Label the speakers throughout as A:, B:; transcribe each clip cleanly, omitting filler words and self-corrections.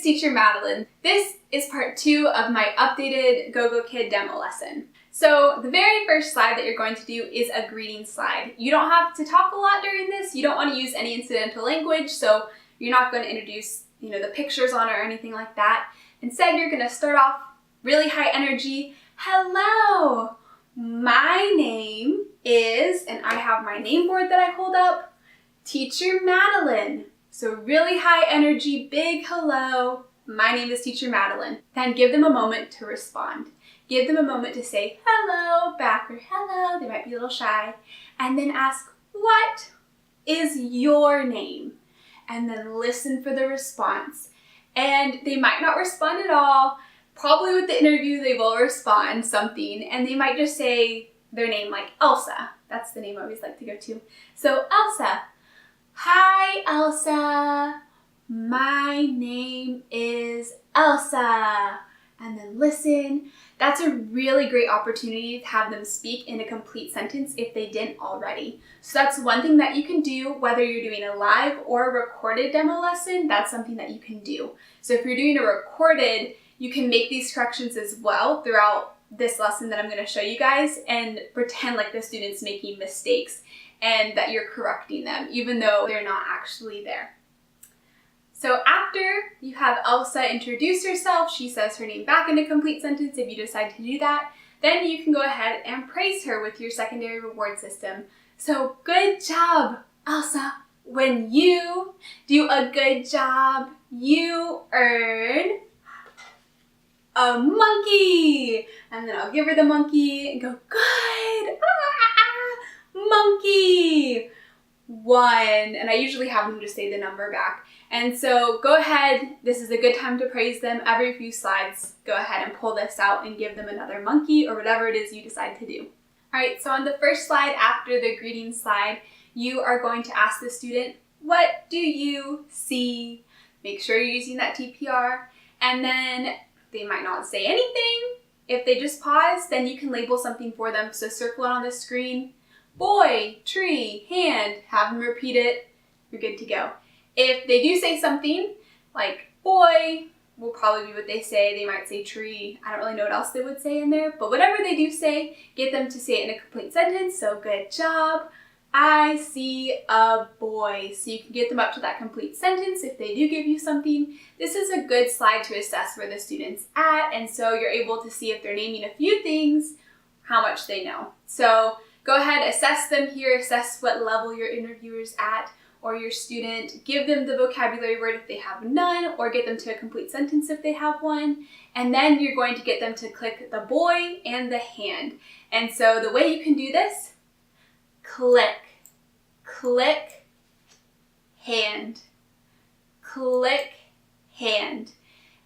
A: teacher Madeline. This is part 2 of my updated Gogokid demo lesson. So the very first slide that you're going to do is a greeting slide. You don't have to talk a lot during this. You don't want to use any incidental language, so you're not going to introduce, the pictures on it or anything like that. Instead, you're going to start off really high energy. Hello, my name is, and I have my name board that I hold up, Teacher Madeline. So really high energy, big hello, my name is Teacher Madeline. Then give them a moment to respond. Give them a moment to say hello back or hello, they might be a little shy. And then ask, what is your name? And then listen for the response. And they might not respond at all. Probably with the interview they will respond something, and they might just say their name, like Elsa. That's the name I always like to go to. So Elsa. Hi, Elsa. My name is Elsa. And then listen. That's a really great opportunity to have them speak in a complete sentence if they didn't already. So that's one thing that you can do, whether you're doing a live or a recorded demo lesson, that's something that you can do. So if you're doing a recorded, you can make these corrections as well throughout this lesson that I'm going to show you guys and pretend like the student's making mistakes and that you're correcting them, even though they're not actually there. So after you have Elsa introduce herself, she says her name back in a complete sentence if you decide to do that, then you can go ahead and praise her with your secondary reward system. So good job, Elsa. When you do a good job, you earn a monkey. And then I'll give her the monkey and go, good, monkey. 1, and I usually have them just say the number back. And so go ahead, this is a good time to praise them. Every few slides, go ahead and pull this out and give them another monkey or whatever it is you decide to do. All right, so on the first slide after the greeting slide, you are going to ask the student, what do you see? Make sure you're using that TPR, and then they might not say anything. If they just pause, then you can label something for them. So circle it on the screen. Boy, tree, hand, have them repeat it, you're good to go. If they do say something like boy, will probably be what they say. They might say tree. I don't really know what else they would say in there, but whatever they do say, get them to say it in a complete sentence. So good job. I see a boy. So you can get them up to that complete sentence if they do give you something. This is a good slide to assess where the student's at, and so you're able to see if they're naming a few things, how much they know. So go ahead, assess them here, assess what level your interviewer's at or your student. Give them the vocabulary word if they have none, or get them to a complete sentence if they have one. And then you're going to get them to click the boy and the hand. And so the way you can do this, click, click, hand, click, hand.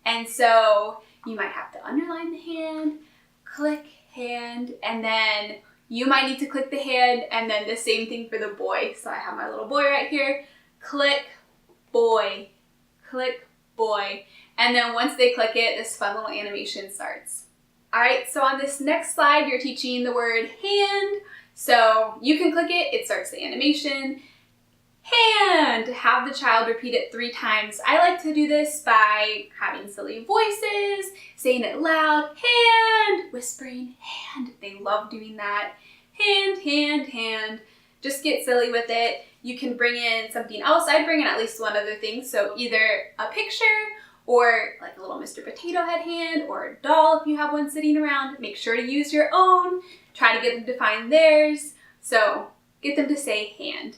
A: And so you might have to underline the hand, click, hand, and then you might need to click the hand, and then the same thing for the boy. So I have my little boy right here. Click, boy, click, boy. And then once they click it, this fun little animation starts. All right, so on this next slide, you're teaching the word hand. So you can click it, it starts the animation. Hand, have the child repeat it 3 times. I like to do this by having silly voices, saying it loud, hand, whispering, hand. They love doing that. Hand, hand, hand. Just get silly with it. You can bring in something else. I'd bring in at least one other thing. So either a picture or like a little Mr. Potato Head hand or a doll if you have one sitting around. Make sure to use your own. Try to get them to find theirs. So get them to say hand.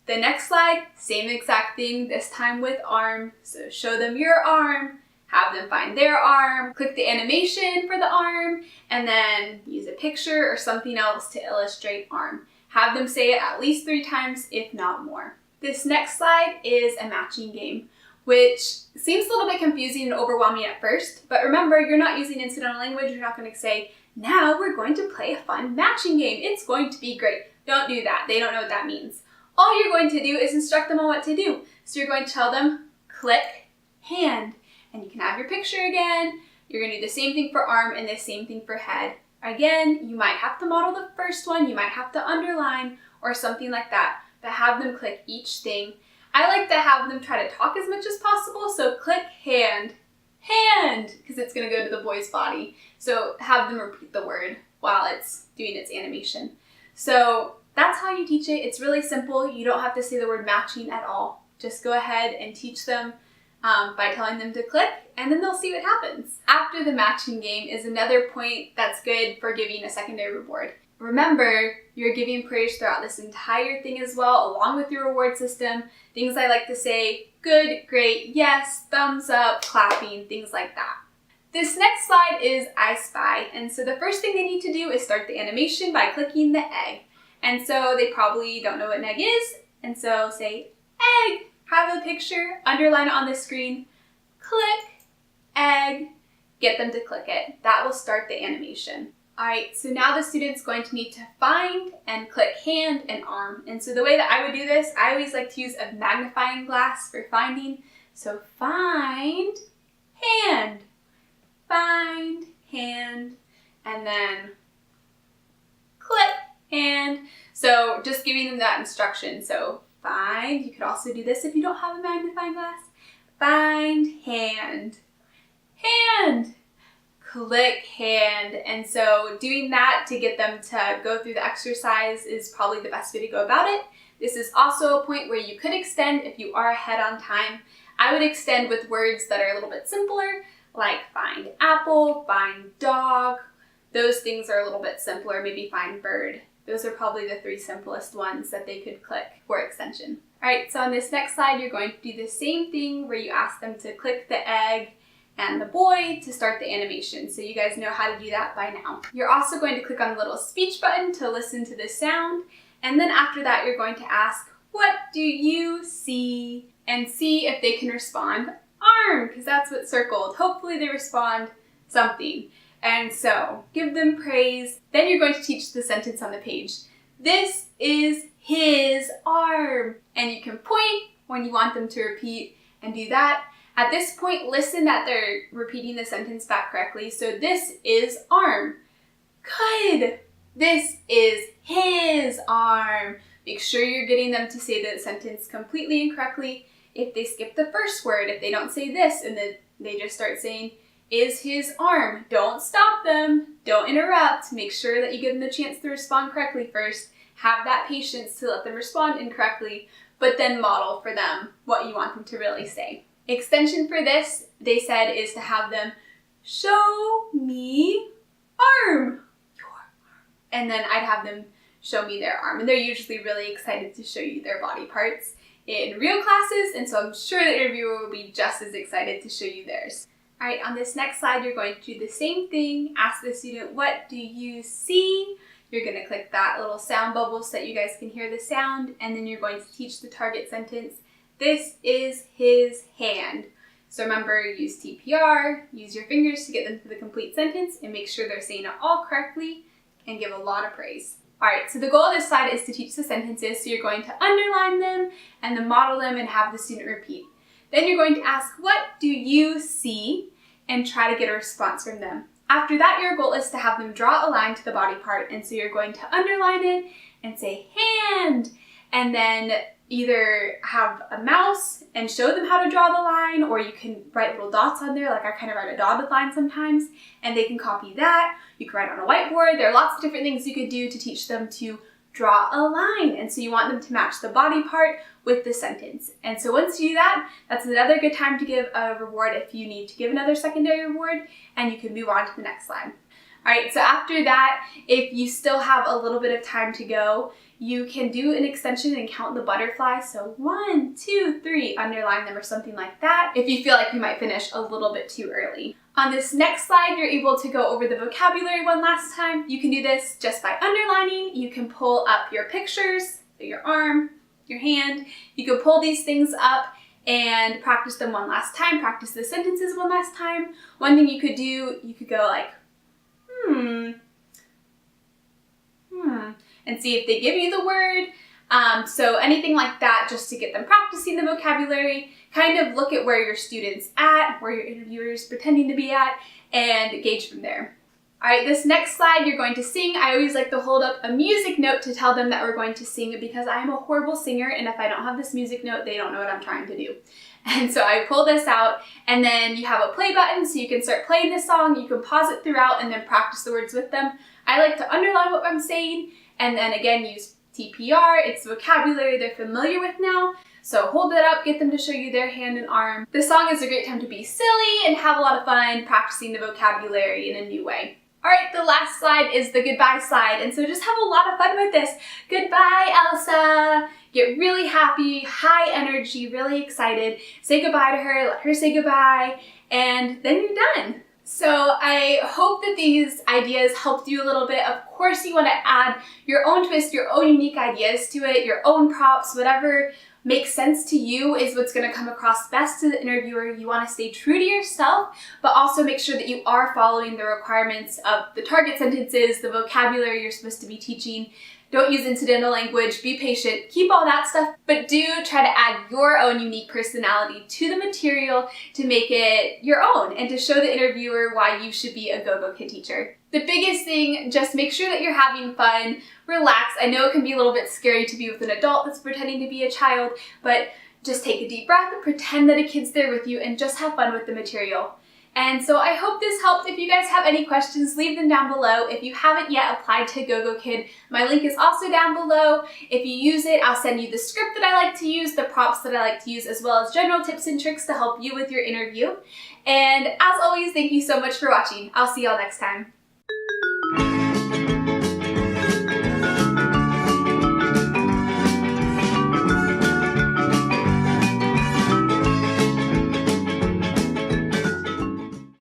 A: The next slide, same exact thing, this time with arm. So show them your arm, have them find their arm, click the animation for the arm, and then use a picture or something else to illustrate arm. Have them say it at least 3 times, if not more. This next slide is a matching game, which seems a little bit confusing and overwhelming at first, but remember, you're not using incidental language. You're not going to say, now we're going to play a fun matching game. It's going to be great. Don't do that. They don't know what that means. All you're going to do is instruct them on what to do. So you're going to tell them, click, hand, and you can have your picture again. You're going to do the same thing for arm and the same thing for head. Again, you might have to model the first one, you might have to underline or something like that, but have them click each thing. I like to have them try to talk as much as possible, so click, hand, hand, because it's going to go to the boy's body. So have them repeat the word while it's doing its animation. So that's how you teach it. It's really simple. You don't have to say the word matching at all. Just go ahead and teach them by telling them to click, and then they'll see what happens. After the matching game is another point that's good for giving a secondary reward. Remember, you're giving praise throughout this entire thing as well, along with your reward system. Things I like to say, good, great, yes, thumbs up, clapping, things like that. This next slide is iSpy, and so the first thing they need to do is start the animation by clicking the egg. And so they probably don't know what an egg is, and so say, egg, have a picture, underline it on the screen, click, egg, get them to click it. That will start the animation. Alright, so now the student's going to need to find and click hand and arm. And so the way that I would do this, I always like to use a magnifying glass for finding. So find, hand, and then click, hand. So just giving them that instruction. So find, you could also do this if you don't have a magnifying glass. Find, hand, hand, click, hand. And so doing that to get them to go through the exercise is probably the best way to go about it. This is also a point where you could extend if you are ahead on time. I would extend with words that are a little bit simpler, like find apple, find dog. Those things are a little bit simpler, maybe find bird. Those are probably the 3 simplest ones that they could click for extension. Alright, so on this next slide, you're going to do the same thing where you ask them to click the egg and the boy to start the animation. So you guys know how to do that by now. You're also going to click on the little speech button to listen to the sound. And then after that, you're going to ask, what do you see? And see if they can respond arm, because that's what's circled. Hopefully they respond something. And so give them praise. Then you're going to teach the sentence on the page. This is his arm. And you can point when you want them to repeat and do that. At this point, listen that they're repeating the sentence back correctly. So this is arm. Good. This is his arm. Make sure you're getting them to say the sentence completely and correctly. If they skip the first word, if they don't say this and then they just start saying, is his arm, don't stop them. Don't interrupt. Make sure that you give them the chance to respond correctly first. Have that patience to let them respond incorrectly, but then model for them what you want them to really say. Extension for this, they said, is to have them show me arm. Your arm. And then I'd have them show me their arm. And they're usually really excited to show you their body parts in real classes, and so I'm sure the interviewer will be just as excited to show you theirs. Alright, on this next slide, you're going to do the same thing. Ask the student, what do you see? You're going to click that little sound bubble so that you guys can hear the sound, and then you're going to teach the target sentence. This is his hand. So remember, use TPR, use your fingers to get them to the complete sentence, and make sure they're saying it all correctly, and give a lot of praise. Alright, so the goal of this slide is to teach the sentences, so you're going to underline them, and then model them and have the student repeat. Then you're going to ask, what do you see? And try to get a response from them. After that, your goal is to have them draw a line to the body part, and so you're going to underline it and say hand, and then either have a mouse and show them how to draw the line, or you can write little dots on there, like I kind of write a dotted line sometimes, and they can copy that. You can write on a whiteboard. There are lots of different things you could do to teach them to draw a line, and so you want them to match the body part with the sentence. And so once you do that, that's another good time to give a reward if you need to give another secondary reward, and you can move on to the next slide. Alright, so after that, if you still have a little bit of time to go, you can do an extension and count the butterflies. So 1, 2, 3, underline them or something like that if you feel like you might finish a little bit too early. On this next slide, you're able to go over the vocabulary one last time. You can do this just by underlining. You can pull up your pictures, your arm, your hand. You can pull these things up and practice them one last time, practice the sentences one last time. One thing you could do, you could go like, and see if they give you the word. So anything like that, just to get them practicing the vocabulary. Kind of look at where your student's at, where your interviewer is pretending to be at, and gauge from there. Alright, this next slide you're going to sing. I always like to hold up a music note to tell them that we're going to sing, because I am a horrible singer, and if I don't have this music note, they don't know what I'm trying to do. And so I pull this out, and then you have a play button so you can start playing this song. You can pause it throughout and then practice the words with them. I like to underline what I'm saying and then again use TPR. It's vocabulary they're familiar with now. So hold it up, get them to show you their hand and arm. This song is a great time to be silly and have a lot of fun practicing the vocabulary in a new way. All right, the last slide is the goodbye slide, and so just have a lot of fun with this. Goodbye, Elsa. Get really happy, high energy, really excited. Say goodbye to her, let her say goodbye, and then you're done. So I hope that these ideas helped you a little bit. Of course, you want to add your own twist, your own unique ideas to it, your own props, whatever makes sense to you is what's going to come across best to the interviewer. You want to stay true to yourself, but also make sure that you are following the requirements of the target sentences, the vocabulary you're supposed to be teaching. Don't use incidental language, be patient, keep all that stuff, but do try to add your own unique personality to the material to make it your own and to show the interviewer why you should be a Gogokid teacher. The biggest thing, just make sure that you're having fun, relax. I know it can be a little bit scary to be with an adult that's pretending to be a child, but just take a deep breath, pretend that a kid's there with you, and just have fun with the material. And so I hope this helped. If you guys have any questions, leave them down below. If you haven't yet applied to Gogokid, my link is also down below. If you use it, I'll send you the script that I like to use, the props that I like to use, as well as general tips and tricks to help you with your interview. And as always, thank you so much for watching. I'll see y'all next time.